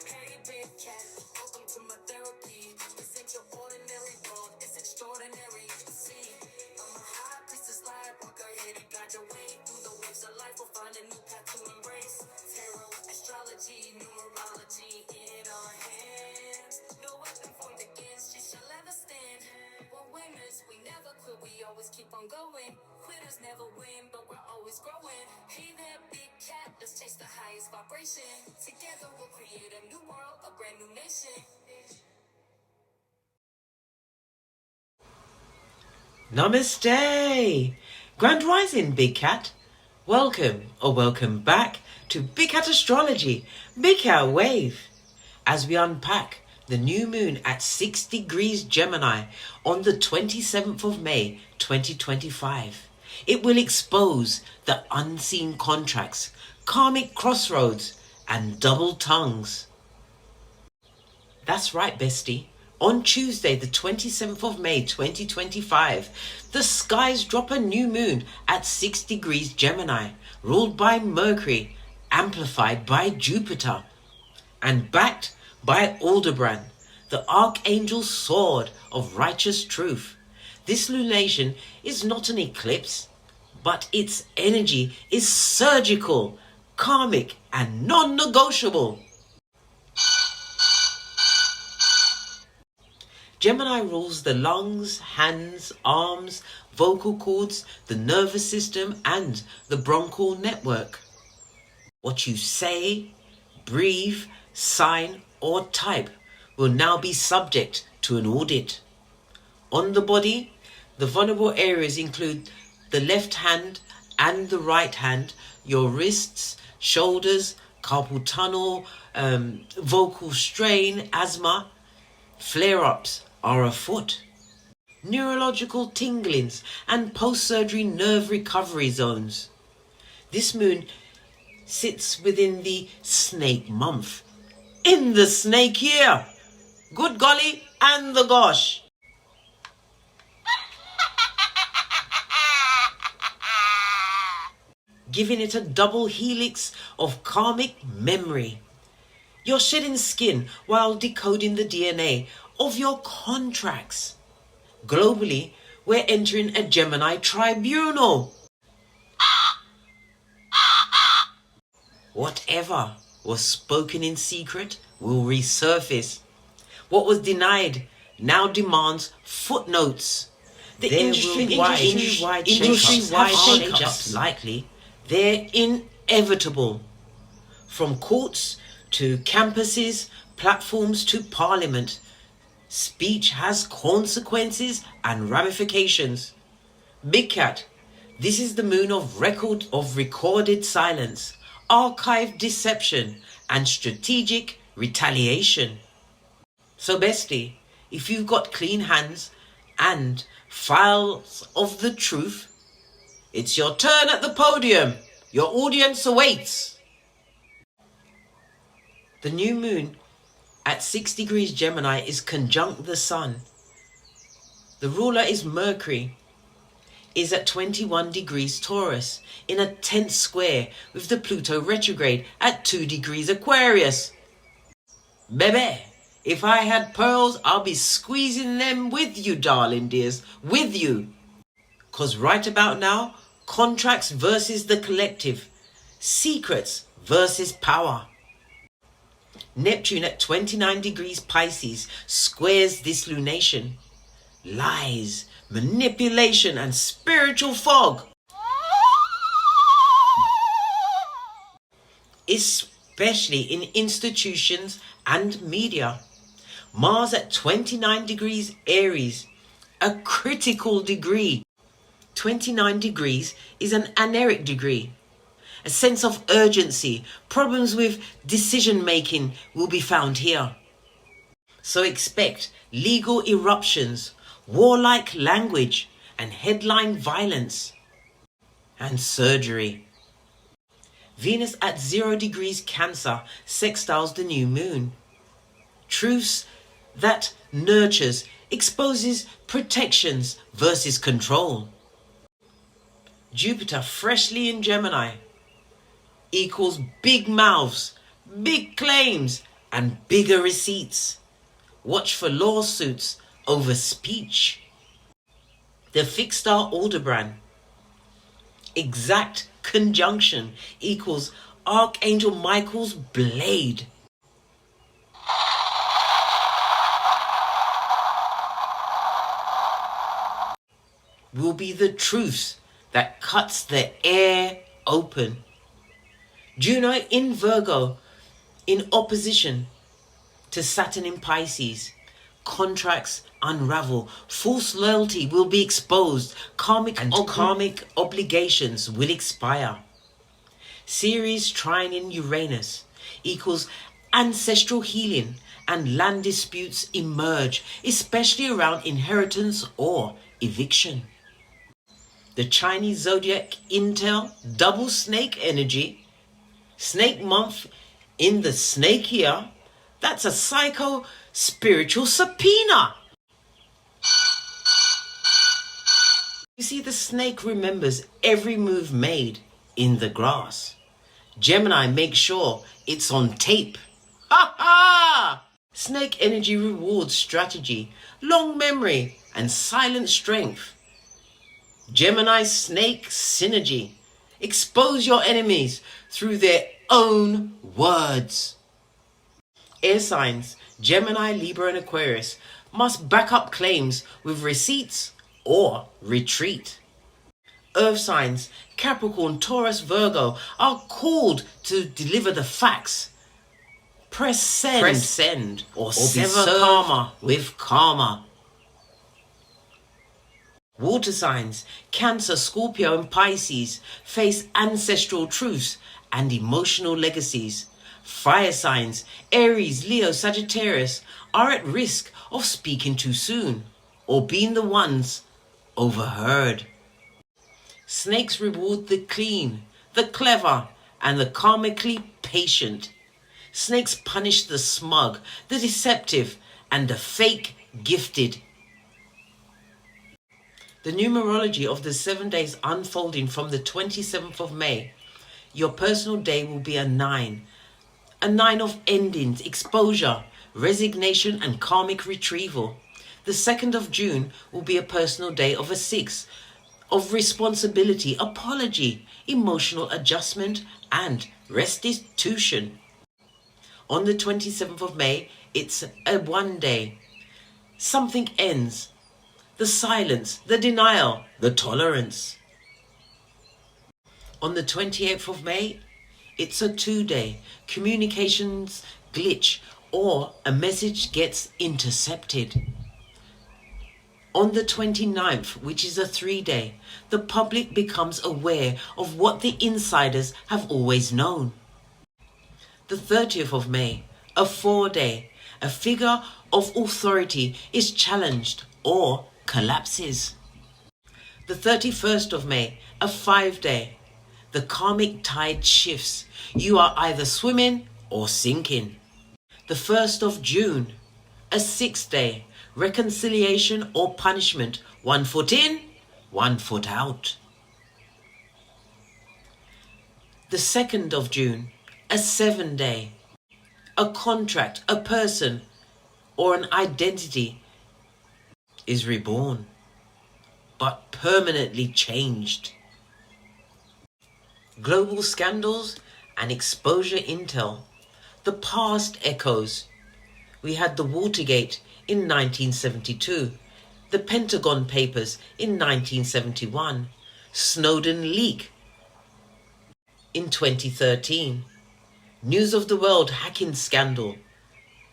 Hey, big cat, welcome to my therapy. This ain't your ordinary world, it's extraordinary. See, I'm a high priestess light, walk ahead and guide your way through the waves of life. We'll find a new path to embrace. Tarot, astrology, numerology in our hands. No weapon formed against you shall ever stand. We're winners, we never quit, we always keep on going. Quitters never win, but we're always growing. Hey there, big cat, let's chase the highest vibration. Together we'll create a new world, a brand new nation. Namaste! Grand Rising, Big Cat. Welcome or welcome back to Big Cat Astrology, Big Cat Wave, as we unpack the new moon at 6 degrees Gemini on the 27th of May 2025. It will expose the unseen contracts, karmic crossroads, and double tongues. That's right, bestie. On Tuesday, the 27th of May 2025, the skies drop a new moon at 6 degrees Gemini, ruled by Mercury, amplified by Jupiter, and backed by Aldebaran, the archangel sword of righteous truth. This lunation is not an eclipse, but its energy is surgical, karmic, and non-negotiable. Gemini rules the lungs, hands, arms, vocal cords, the nervous system, and the bronchial network. What you say, breathe, sign, or type will now be subject to an audit. On the body, the vulnerable areas include the left hand and the right hand, your wrists, shoulders, carpal tunnel, vocal strain, asthma. Flare-ups are afoot. Neurological tinglings and post-surgery nerve recovery zones. This moon sits within the snake month, in the snake year. Good golly and the gosh. Giving it a double helix of karmic memory. You're shedding skin while decoding the DNA of your contracts. Globally, we're entering a Gemini tribunal. Whatever was spoken in secret will resurface. What was denied now demands footnotes. The industry-wide shake-ups likely. They're inevitable. From courts to campuses, platforms to parliament, speech has consequences and ramifications. Big Cat, this is the moon of recorded silence, archived deception, and strategic retaliation. So bestie, if you've got clean hands and files of the truth, it's your turn at the podium. Your audience awaits. The new moon at 6 degrees Gemini is conjunct the sun. The ruler is Mercury, is at 21 degrees Taurus, in a tense square with the Pluto retrograde at 2 degrees Aquarius. Baby, if I had pearls, I'll be squeezing them with you, darling dears, with you. 'Cause right about now, contracts versus the collective, secrets versus power. Neptune at 29 degrees Pisces squares this lunation. Lies, manipulation, and spiritual fog. Especially in institutions and media. Mars at 29 degrees Aries, a critical degree. 29 degrees is an aneric degree. A sense of urgency, problems with decision making will be found here. So expect legal eruptions, warlike language, and headline violence, and surgery. Venus at 0 degrees Cancer sextiles the new moon. Truths that nurtures, exposes protections versus control. Jupiter freshly in Gemini equals big mouths, big claims, and bigger receipts. Watch for lawsuits over speech. The fixed star Aldebaran. Exact conjunction equals Archangel Michael's blade. Will be the truth that cuts the air open. Juno in Virgo in opposition to Saturn in Pisces. Contracts unravel. False loyalty will be exposed. Karmic obligations will expire. Ceres trine in Uranus equals ancestral healing and land disputes emerge, especially around inheritance or eviction. The Chinese zodiac intel, double snake energy, snake month in the snake year. That's a psycho-spiritual subpoena. You see, the snake remembers every move made in the grass. Gemini makes sure it's on tape. Ha ha! Snake energy rewards strategy, long memory, and silent strength. Gemini snake synergy. Expose your enemies through their own words. Air signs, Gemini, Libra, and Aquarius must back up claims with receipts or retreat. Earth signs, Capricorn, Taurus, Virgo are called to deliver the facts. Press send or sever karma with karma. Water signs, Cancer, Scorpio, and Pisces face ancestral truths and emotional legacies. Fire signs, Aries, Leo, Sagittarius are at risk of speaking too soon or being the ones overheard. Snakes reward the clean, the clever, and the karmically patient. Snakes punish the smug, the deceptive, and the fake gifted. The numerology of the 7 days unfolding from the 27th of May. Your personal day will be a 9. A 9 of endings, exposure, resignation, and karmic retrieval. The 2nd of June will be a personal day of a 6. Of responsibility, apology, emotional adjustment, and restitution. On the 27th of May, it's a 1 day. Something ends. The silence, the denial, the tolerance. On the 28th of May, it's a 2 day. Communications glitch or a message gets intercepted. On the 29th, which is a 3 day, the public becomes aware of what the insiders have always known. The 30th of May, a 4 day, a figure of authority is challenged or collapses. The 31st of May, a 5 day, the karmic tide shifts. You are either swimming or sinking. The 1st of June, a 6 day, reconciliation or punishment, 1 foot in, 1 foot out. The 2nd of June, a 7 day, a contract, a person, or an identity is reborn, but permanently changed. Global scandals and exposure intel. The past echoes. We had the Watergate in 1972, the Pentagon Papers in 1971, Snowden leak in 2013, News of the World hacking scandal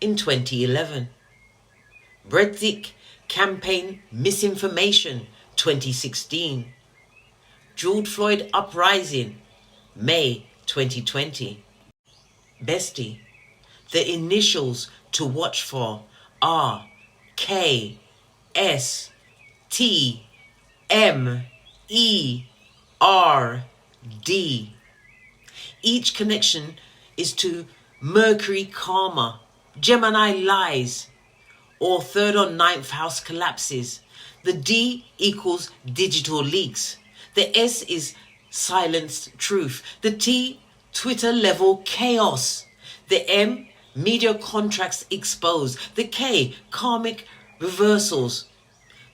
in 2011, Brexit campaign misinformation 2016, George Floyd uprising May 2020. Bestie, the initials to watch for are KSTMER. D. Each connection is to Mercury karma, Gemini lies, or 3rd or 9th house collapses. The D equals digital leaks. The S is silenced truth. The T, Twitter level chaos. The M, Media contracts exposed. The K, karmic reversals.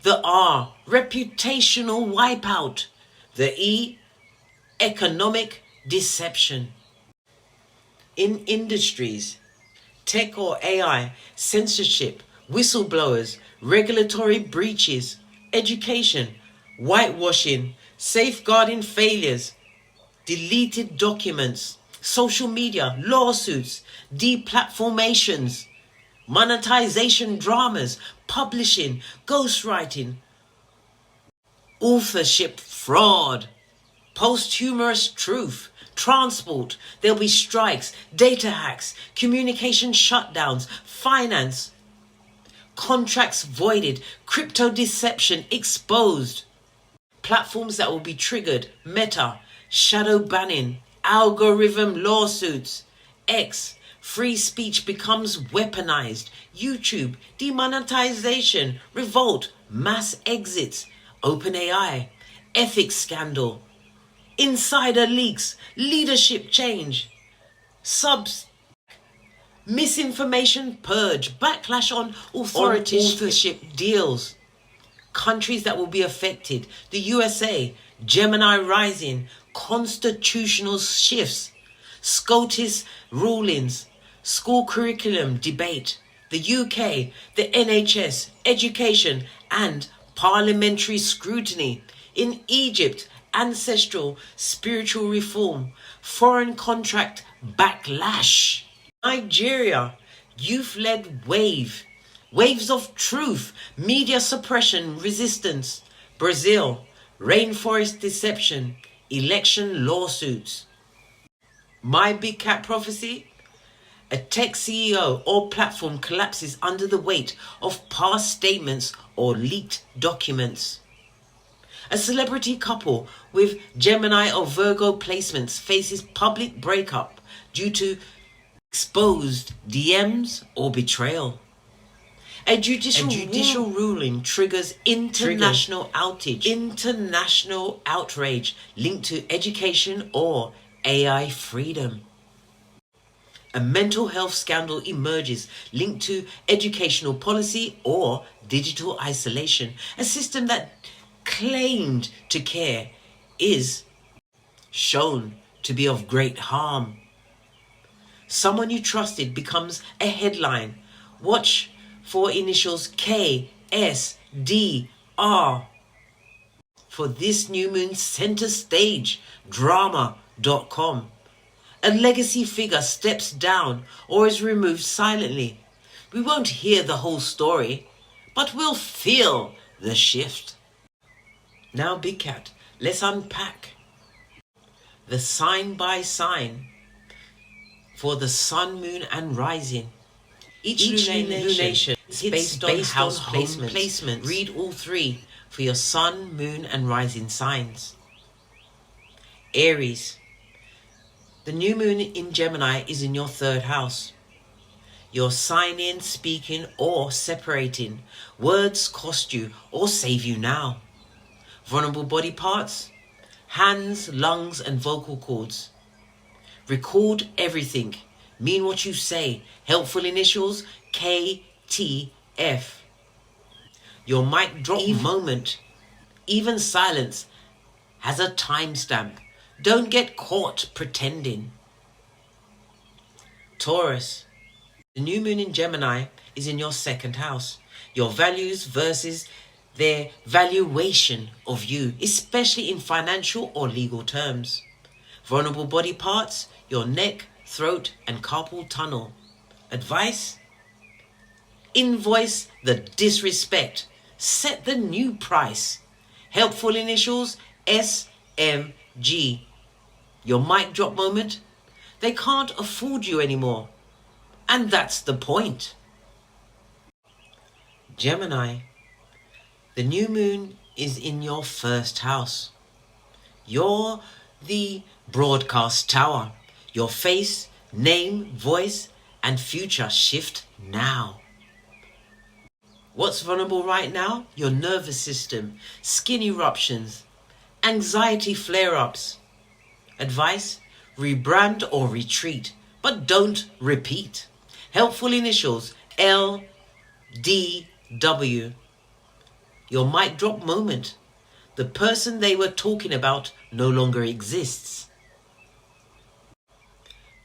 The R, reputational wipeout. The E, economic deception. In industries, tech or AI, censorship, whistleblowers, regulatory breaches, education, whitewashing, safeguarding failures, deleted documents, social media, lawsuits, deplatformations, monetization dramas, publishing, ghostwriting, authorship fraud, posthumous truth, transport, there'll be strikes, data hacks, communication shutdowns, finance, contracts voided, crypto deception exposed, platforms that will be triggered, Meta, shadow banning, algorithm lawsuits, X, free speech becomes weaponized, YouTube, demonetization, revolt, mass exits, OpenAI, ethics scandal, insider leaks, leadership change, misinformation purge, backlash on authorship deals. Countries that will be affected: the USA, Gemini rising, constitutional shifts, SCOTUS rulings, school curriculum debate, the UK, the NHS, education and parliamentary scrutiny. In Egypt, ancestral spiritual reform, foreign contract backlash. Nigeria, youth-led waves of truth, media suppression resistance. Brazil, rainforest deception, election lawsuits. My big cat prophecy: a tech CEO or platform collapses under the weight of past statements or leaked documents. A celebrity couple with Gemini or Virgo placements faces public breakup due to exposed DMs or betrayal. A judicial ruling triggers international outrage linked to education or AI freedom. A mental health scandal emerges linked to educational policy or digital isolation. A system that claimed to care is shown to be of great harm. Someone you trusted becomes a headline. Watch for initials K, S, D, R. For this new moon center stage drama.com. A legacy figure steps down or is removed silently. We won't hear the whole story, but we'll feel the shift. Now, Big Cat, let's unpack the sign by sign for the sun, moon and rising. Each lunation is based on house placements. Read all three for your sun, moon and rising signs. Aries, the new moon in Gemini is in your third house. You're signing, speaking or separating. Words cost you or save you now. Vulnerable body parts: hands, lungs and vocal cords. Record everything. Mean what you say. Helpful initials KTF. Your mic drop moment, even silence, has a timestamp. Don't get caught pretending. Taurus, the new moon in Gemini is in your second house. Your values versus their valuation of you, especially in financial or legal terms. Vulnerable body parts: your neck, throat and carpal tunnel. Advice: invoice the disrespect. Set the new price. Helpful initials SMG. Your mic drop moment: they can't afford you anymore. And that's the point. Gemini, the new moon is in your first house. You're the broadcast tower. Your face, name, voice, and future shift now. What's vulnerable right now? Your nervous system, skin eruptions, anxiety flare-ups. Advice: rebrand or retreat, but don't repeat. Helpful initials L, D, W. Your mic drop moment. The person they were talking about no longer exists.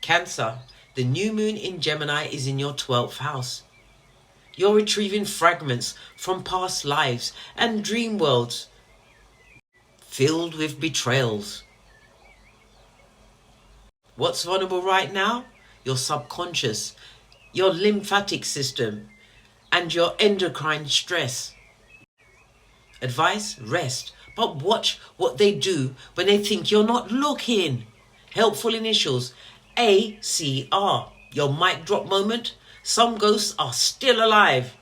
Cancer. The new moon in Gemini is in your 12th house. You're retrieving fragments from past lives and dream worlds filled with betrayals. What's vulnerable right now? Your subconscious, your lymphatic system, and your endocrine stress. Advice, rest, but watch what they do when they think you're not looking. Helpful initials, ACR. Your mic drop moment. Some ghosts are still alive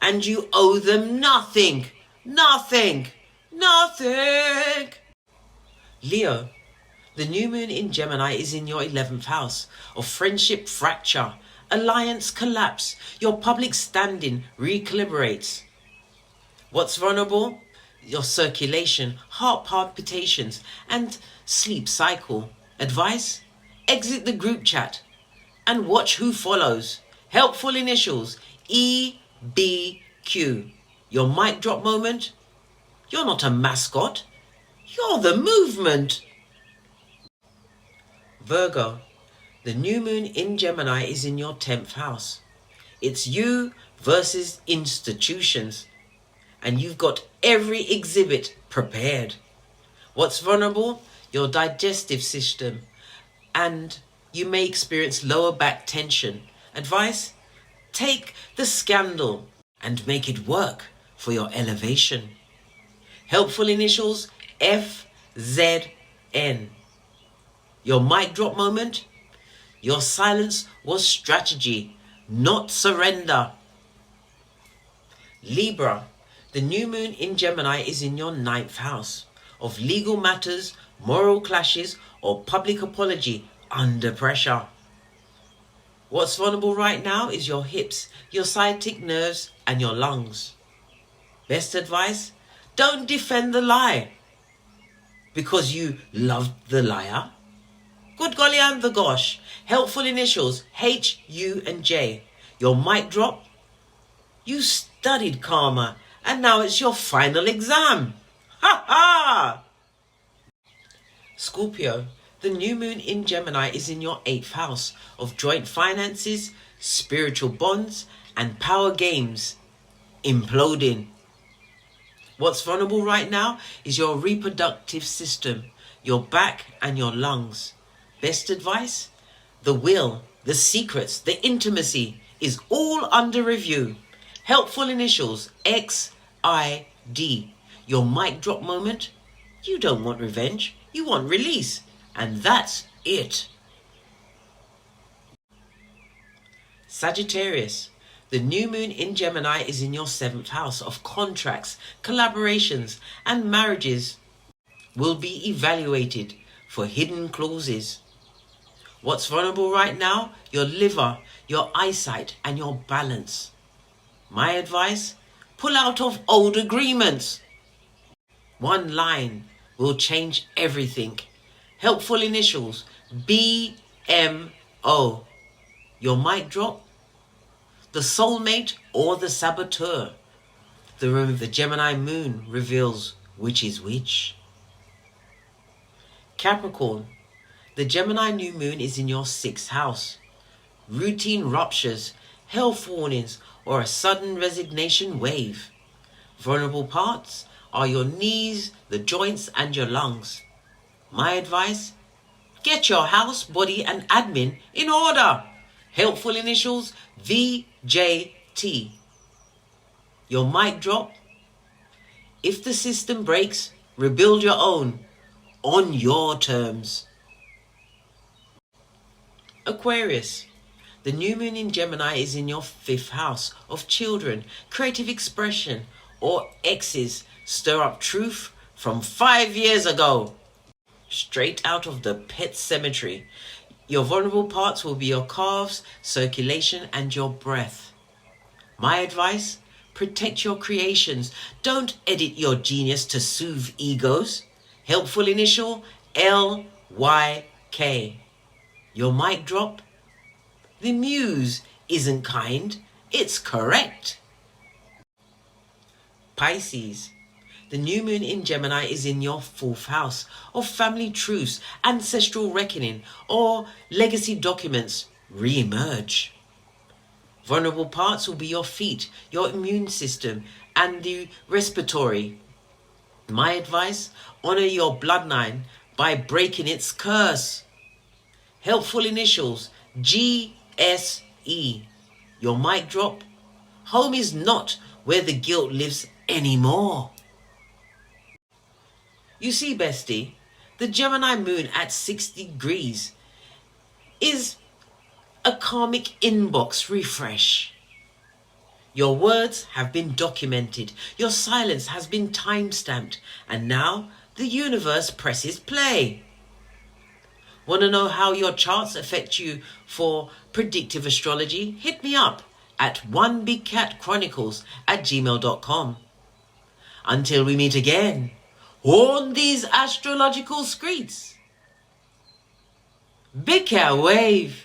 and you owe them nothing. Nothing. Nothing. Leo. The new moon in Gemini is in your 11th house of friendship fracture, alliance collapse. Your public standing recalibrates. What's vulnerable? Your circulation, heart palpitations, and sleep cycle. Advice? Exit the group chat and watch who follows. Helpful initials EBQ. Your mic drop moment? You're not a mascot. You're the movement. Virgo. The new moon in Gemini is in your 10th house. It's you versus institutions. And you've got every exhibit prepared. What's vulnerable? Your digestive system. And you may experience lower back tension. Advice? Take the scandal and make it work for your elevation. Helpful initials FZN. Your mic drop moment? Your silence was strategy, not surrender. Libra. The new moon in Gemini is in your 9th house of legal matters, moral clashes, or public apology under pressure. What's vulnerable right now is your hips, your sciatic nerves, and your lungs. Best advice? Don't defend the lie because you loved the liar. Good golly and the gosh. Helpful initials H, U, and J. Your mic drop? You studied karma and now it's your final exam. Ha ha! Scorpio. The new moon in Gemini is in your 8th house of joint finances, spiritual bonds, and power games imploding. What's vulnerable right now is your reproductive system, your back, and your lungs. Best advice? The will, the secrets, the intimacy is all under review. Helpful initials XID. Your mic drop moment? You don't want revenge, you want release. And that's it. Sagittarius. The new moon in Gemini is in your 7th house of contracts, collaborations, and marriages will be evaluated for hidden clauses. What's vulnerable right now? Your liver, your eyesight, and your balance. My advice? Pull out of old agreements. One line will change everything. Helpful initials BMO. Your mic drop? The soulmate or the saboteur. The Gemini moon reveals which is which. Capricorn. The Gemini new moon is in your 6th house. Routine ruptures, health warnings, or a sudden resignation wave. Vulnerable parts are your knees, the joints, and your lungs. My advice? Get your house, body, and admin in order. Helpful initials VJT. Your mic drop? If the system breaks, rebuild your own on your terms. Aquarius. The new moon in Gemini is in your 5th house of children, creative expression, or exes stir up truth from 5 years ago. Straight out of the pet cemetery. Your vulnerable parts will be your calves, circulation, and your breath. My advice? Protect your creations. Don't edit your genius to soothe egos. Helpful initial LYK. Your mic drop? The muse isn't kind, it's correct. Pisces. The new moon in Gemini is in your 4th house of family truths, ancestral reckoning, or legacy documents re-emerge. Vulnerable parts will be your feet, your immune system, and the respiratory. My advice, honor your bloodline by breaking its curse. Helpful initials, GSE. Your mic drop. Home is not where the guilt lives anymore. You see, bestie, the Gemini moon at 60 degrees is a karmic inbox refresh. Your words have been documented, your silence has been time-stamped, and now the universe presses play. Want to know how your charts affect you for predictive astrology? Hit me up at onebigcatchronicles@gmail.com. Until we meet again on these astrological streets, Big Cat Wave.